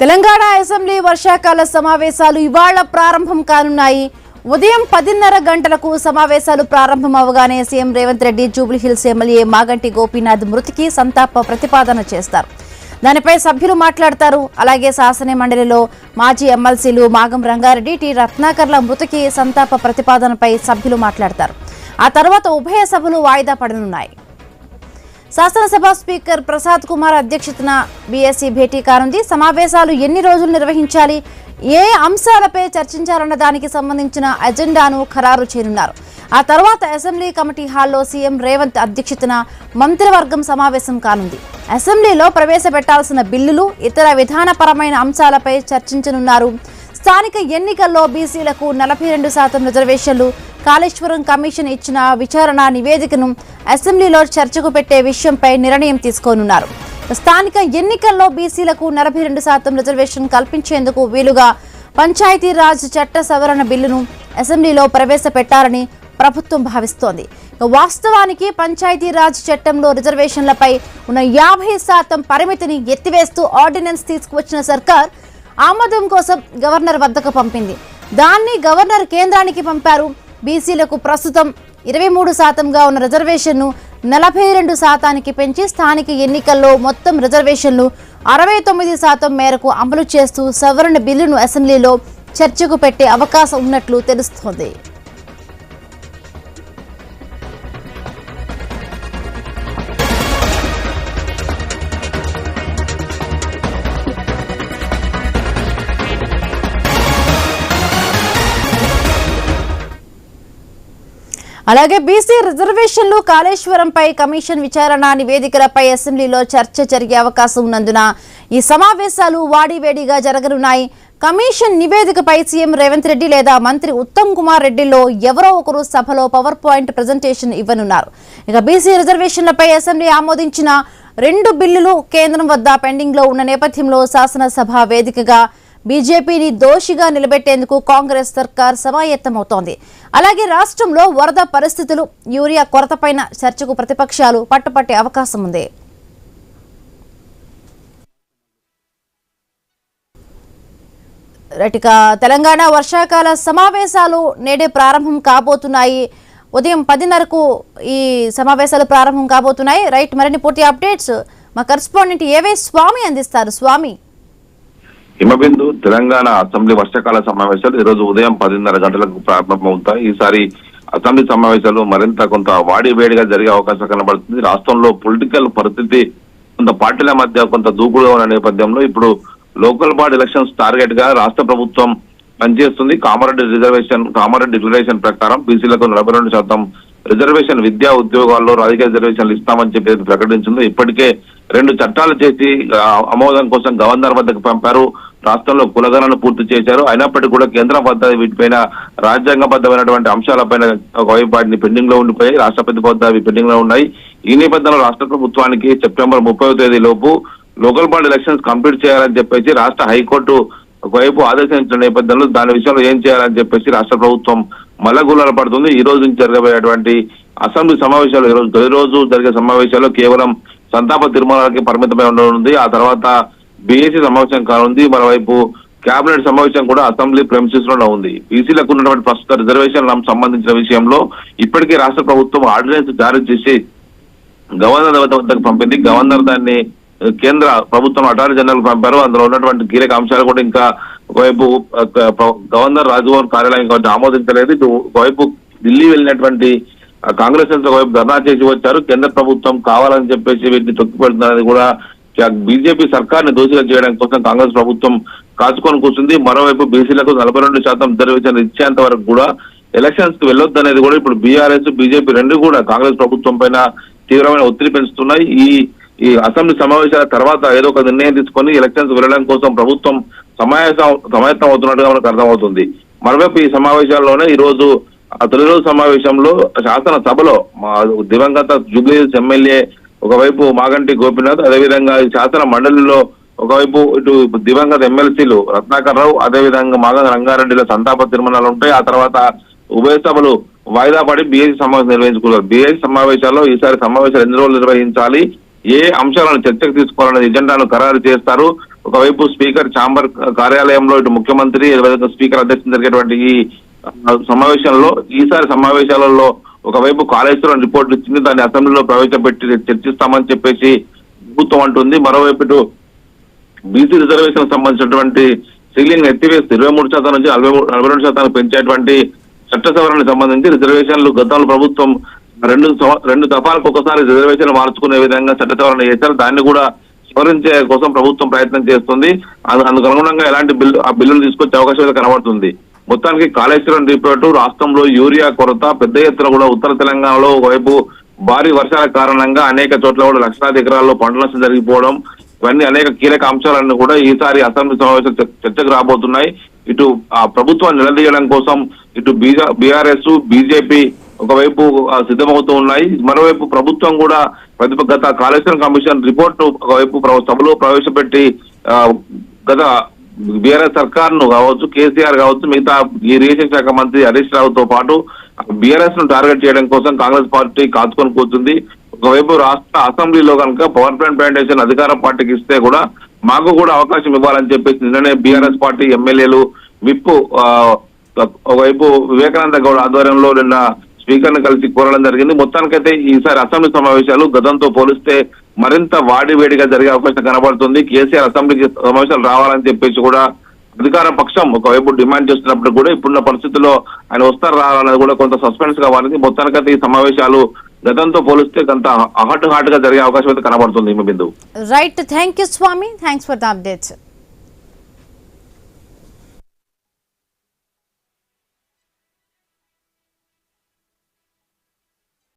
Telangana assembly వర్షాకాల సమావేశాలు ఇవాళ ప్రారంభం కానున్నాయి. ఉదయం 10:30 గంటలకు సమావేశాలు ప్రారంభం అవగానే సీఎం రేవంత్ రెడ్డి జూబ్లీహిల్స్ ఎమ్మెల్యే మాగంటి గోపీనాథ్ మృతికి సంతాప ప్రతిపాదన చేస్తారు. దానిపై సభ్యులు మాట్లాడతారు. అలాగే శాసన మండలిలో మాజీ ఎమ్మెల్సీలు మాగం రంగారెడ్డి, టి రత్నాకర్ల మృతికి సంతాప ప్రతిపాదనపై సభ్యులు మాట్లాడతారు. ఆ తర్వాత ఉభయ సభలు వాయిదా పడనున్నాయి. శాసనసభ స్పీకర్ ప్రసాద్ కుమార్ అధ్యక్షతన బీఎస్సీ భేటీ కానుంది. సమావేశాలు ఎన్ని రోజులు నిర్వహించాలి, ఏ అంశాలపై చర్చించాలన్న దానికి సంబంధించిన ఎజెండాను ఖరారు చేయనున్నారు. ఆ తర్వాత అసెంబ్లీ కమిటీ హాల్లో సీఎం రేవంత్ అధ్యక్షతన మంత్రివర్గం సమావేశం కానుంది. అసెంబ్లీలో ప్రవేశపెట్టాల్సిన బిల్లులు, ఇతర విధానపరమైన అంశాలపై చర్చించనున్నారు. స్థానిక ఎన్నికల్లో బీసీలకు 42% రిజర్వేషన్లు, కాళేశ్వరం కమిషన్ ఇచ్చిన విచారణ నివేదికను అసెంబ్లీలో చర్చకు పెట్టే విషయంపై నిర్ణయం తీసుకోనున్నారు. స్థానిక ఎన్నికల్లో బీసీలకు 42% రిజర్వేషన్ కల్పించేందుకు వీలుగా పంచాయతీరాజ్ చట్ట సవరణ బిల్లును అసెంబ్లీలో ప్రవేశపెట్టాలని ప్రభుత్వం భావిస్తోంది. వాస్తవానికి పంచాయతీరాజ్ చట్టంలో రిజర్వేషన్లపై ఉన్న 50% పరిమితిని ఎత్తివేస్తూ ఆర్డినెన్స్ తీసుకువచ్చిన సర్కార్ ఆమోదం కోసం గవర్నర్ వద్దకు పంపింది. దాన్ని గవర్నర్ కేంద్రానికి పంపారు. బీసీలకు ప్రస్తుతం 23%గా ఉన్న రిజర్వేషన్ను 42%కి పెంచి స్థానిక ఎన్నికల్లో మొత్తం రిజర్వేషన్లు 69% మేరకు అమలు చేస్తూ సవరణ బిల్లును అసెంబ్లీలో చర్చకు పెట్టే అవకాశం ఉన్నట్లు తెలుస్తోంది. అలాగే బీసీ రిజర్వేషన్లు, కాళేశ్వరంపై కమిషన్ విచారణ నివేదికలపై అసెంబ్లీలో చర్చ జరిగే అవకాశం ఉన్నందున ఈ సమావేశాలు వాడివేడిగా జరగనున్నాయి. కమిషన్ నివేదికపై సీఎం రేవంత్ రెడ్డి లేదా మంత్రి ఉత్తమ్ కుమార్ రెడ్డిలో ఎవరో ఒకరు సభలో పవర్ పాయింట్ ప్రజెంటేషన్ ఇవ్వనున్నారు. ఇక బీసీ రిజర్వేషన్లపై అసెంబ్లీ ఆమోదించిన 2 బిల్లులు కేంద్రం వద్ద పెండింగ్ లో ఉన్న నేపథ్యంలో శాసనసభ వేదికగా బీజేపీని దోషిగా నిలబెట్టేందుకు కాంగ్రెస్ సర్కార్ సమాయత్తమవుతోంది. అలాగే రాష్ట్రంలో వరద పరిస్థితులు, యూరియా కొరతపైన చర్చకు ప్రతిపక్షాలు పట్టుపట్టే అవకాశం ఉంది. ఇక తెలంగాణ వర్షాకాల సమావేశాలు నేడే ప్రారంభం కాబోతున్నాయి. ఉదయం 10:30కు ఈ సమావేశాలు ప్రారంభం కాబోతున్నాయి. రైట్, మరిన్ని పూర్తి అప్డేట్స్ మా కరెస్పాండెంట్ ఏవే స్వామి అందిస్తారు. స్వామి. హిమబిందు, తెలంగాణ అసెంబ్లీ వర్షాకాల సమావేశాలు ఈ రోజు ఉదయం 10:30 గంటలకు ప్రారంభమవుతాయి. ఈసారి అసెంబ్లీ సమావేశాలు మరింత కొంత వాడివేడిగా జరిగే అవకాశం కనబడుతుంది. రాష్ట్రంలో పొలిటికల్ పరిస్థితి కొంత పార్టీల మధ్య కొంత దూకుడుగా ఉన్న నేపథ్యంలో ఇప్పుడు లోకల్ బాడీ ఎలక్షన్స్ టార్గెట్ గా రాష్ట్ర ప్రభుత్వం పనిచేస్తుంది. కామారెడ్డి డిక్లరేషన్ ప్రకారం బీసీలకు 42% రిజర్వేషన్, విద్యా ఉద్యోగాల్లో రాజకీయ రిజర్వేషన్లు ఇస్తామని చెప్పి ప్రకటించింది. ఇప్పటికే 2 చట్టాలు చేసి ఆమోదం కోసం గవర్నర్ వద్దకు పంపారు. రాష్ట్రంలో కులగణను పూర్తి చేశారు. అయినప్పటికీ కూడా కేంద్రం వద్ద వీటిపైన రాజ్యాంగబద్ధమైనటువంటి అంశాలపైన ఒకవైపు వాటిని పెండింగ్ లో ఉండిపోయాయి. రాష్ట్రపతి వద్ద అవి పెండింగ్ లో ఉన్నాయి. ఈ నేపథ్యంలో రాష్ట్ర ప్రభుత్వానికి సెప్టెంబర్ 30వ తేదీ లోపు లోకల్ బాడీ ఎలక్షన్స్ కంప్లీట్ చేయాలని చెప్పేసి రాష్ట్ర హైకోర్టు ఒకవైపు ఆదేశించిన నేపథ్యంలో దాని విషయంలో ఏం చేయాలని చెప్పేసి రాష్ట్ర ప్రభుత్వం మల్లగుల్లాలు పడుతుంది. ఈ రోజు నుంచి జరగబోయేటువంటి అసెంబ్లీ సమావేశాలు, తొలి రోజు జరిగే సమావేశాల్లో కేవలం సంతాప తీర్మానాలకి పరిమితమై ఉండనుంది. ఆ తర్వాత బీఎస్సీ సమావేశం కానుంది. మరోవైపు కేబినెట్ సమావేశం కూడా అసెంబ్లీ ప్రెమిసెస్ లోనే ఉంది. బీసీలకు ఉన్నటువంటి ప్రస్తుత రిజర్వేషన్ సంబంధించిన విషయంలో ఇప్పటికే రాష్ట్ర ప్రభుత్వం ఆర్డినెన్స్ జారీ చేసి గవర్నర్ వద్దకు పంపింది. గవర్నర్ దాన్ని కేంద్ర ప్రభుత్వం అటార్నీ జనరల్ పంపారు. అందులో ఉన్నటువంటి కీలక అంశాలు కూడా ఇంకా ఒకవైపు గవర్నర్ రాజ్భవన్ కార్యాలయం కాబట్టి ఆమోదించలేదు. ఇటు ఒకవైపు ఢిల్లీ వెళ్ళినటువంటి కాంగ్రెస్ నేతలు ఒకవైపు ధర్నా చేసి వచ్చారు. కేంద్ర ప్రభుత్వం కావాలని చెప్పేసి వీటిని తొక్కిపెడుతుందని కూడా బీజేపీ సర్కార్ని దోషిగా చేయడం కోసం కాంగ్రెస్ ప్రభుత్వం కాచుకొని కూర్చుంది. మరోవైపు బీసీలకు 42% రిజర్వేషన్ ఇచ్చేంత వరకు కూడా ఎలక్షన్స్ కు వెళ్ళొద్దు అనేది కూడా ఇప్పుడు బీఆర్ఎస్, బీజేపీ రెండు కూడా కాంగ్రెస్ ప్రభుత్వం పైన తీవ్రమైన ఒత్తిడి పెంచుతున్నాయి. ఈ అసెంబ్లీ సమావేశాల తర్వాత ఏదో ఒక నిర్ణయం తీసుకొని ఎలక్షన్స్ వెళ్ళడం కోసం ప్రభుత్వం సమాయత్తం అవుతున్నట్టుగా మనకు అర్థమవుతుంది. మరోవైపు ఈ సమావేశాల్లోనే ఈ రోజు తొలి రోజు సమావేశంలో శాసనసభలో దివంగత జూబ్లీహిల్స్ ఎమ్మెల్యే ఒకవైపు మాగంటి గోపీనాథ్, అదేవిధంగా శాసన మండలిలో ఒకవైపు ఇటు దివంగత ఎమ్మెల్సీలు రత్నాకర్ రావు, అదేవిధంగా మాగం రంగారెడ్డిలో సంతాప తీర్మానాలు ఉంటాయి. ఆ తర్వాత ఉభయ సభలు వాయిదా పడి బీఎస్సీ సమావేశం నిర్వహించుకున్నారు. బీఎస్సీ సమావేశాల్లో ఈసారి సమావేశాలు ఎన్ని రోజులు నిర్వహించాలి, ఏ అంశాలను చర్చకు తీసుకోవాలనే ఎజెండాను ఖరారు చేస్తారు. ఒకవైపు స్పీకర్ ఛాంబర్ కార్యాలయంలో ఇటు ముఖ్యమంత్రి స్పీకర్ అధ్యక్షత జరిగేటువంటి ఈ సమావేశంలో ఈసారి సమావేశాలలో ఒకవైపు కాళేశ్వరం రిపోర్ట్ ఇచ్చింది, దాన్ని అసెంబ్లీలో ప్రవేశపెట్టి చర్చిస్తామని చెప్పేసి ప్రభుత్వం అంటుంది. మరోవైపు ఇటు బీసీ రిజర్వేషన్ సంబంధించినటువంటి సీలింగ్ ఎత్తివేసి 23% నుంచి 42% పెంచేటువంటి చట్ట సవరణకు సంబంధించి రిజర్వేషన్లు గతంలో ప్రభుత్వం రెండు దఫాలకు ఒకసారి రిజర్వేషన్ మార్చుకునే విధంగా చట్ట సవరణ చేశారు. దాన్ని కూడా సవరించే కోసం ప్రభుత్వం ప్రయత్నం చేస్తుంది. అందుకు అనుగుణంగా ఎలాంటి బిల్లును తీసుకొచ్చే అవకాశం అయితే కనబడుతుంది. మొత్తానికి కాళేశ్వరం రిపోర్టు రాష్ట్రంలో యూరియా కొరత పెద్ద ఎత్తున కూడా ఉత్తర తెలంగాణలో ఒకవైపు భారీ వర్షాల కారణంగా అనేక చోట్ల కూడా లక్షలాది ఎకరాల్లో పంట నష్టం జరిగిపోవడం, ఇవన్నీ అనేక కీలక అంశాలన్నీ కూడా ఈసారి అసెంబ్లీ సమావేశం చర్చకు రాబోతున్నాయి. ఇటు ఆ ప్రభుత్వం నిలదీయడం కోసం ఇటు బీఆర్ఎస్ బీజేపీ ఒకవైపు సిద్ధమవుతూ ఉన్నాయి. మరోవైపు ప్రభుత్వం కూడా గత కాళేశ్వరం కమిషన్ రిపోర్టు ఒకవైపు సభలో ప్రవేశపెట్టి గత బీఆర్ఎస్ సర్కార్ ను కావచ్చు, కేసీఆర్ కావచ్చు, మిగతా ఇరిగేషన్ శాఖ మంత్రి హరీష్ రావుతో పాటు బీఆర్ఎస్ ను టార్గెట్ చేయడం కోసం కాంగ్రెస్ పార్టీ కాచుకొని కూర్చుంది. ఒకవైపు రాష్ట్ర అసెంబ్లీలో కనుక పవర్ ప్లాంట్ ప్లాంటేషన్ అధికార పార్టీకి ఇస్తే కూడా మాకు కూడా అవకాశం ఇవ్వాలని చెప్పేసి నిన్ననే బీఆర్ఎస్ పార్టీ ఎమ్మెల్యేలు విప్ ఒకవైపు వివేకానంద గౌడ్ ఆధ్వర్యంలో నిన్న స్పీకర్ ను కలిసి కోరడం జరిగింది. మొత్తానికైతే ఈసారి అసెంబ్లీ సమావేశాలు గతంతో పోలిస్తే మరింత వాడివేడిగా జరిగే అవకాశం కనబడుతుంది. కేసీఆర్ అసెంబ్లీకి సమావేశాలు రావాలని చెప్పేసి కూడా అధికార పక్షం ఒకవైపు డిమాండ్ చేస్తున్నప్పుడు కూడా ఇప్పుడున్న పరిస్థితుల్లో ఆయన వస్తారు రావాలనేది కూడా కొంత సస్పెన్స్ కావాలని మొత్తానికైతే ఈ సమావేశాలు గతంతో పోలిస్తే కొంత హాట్ గా జరిగే అవకాశం అయితే కనబడుతుంది. Bindu right, thank you Swami, thanks for the updates.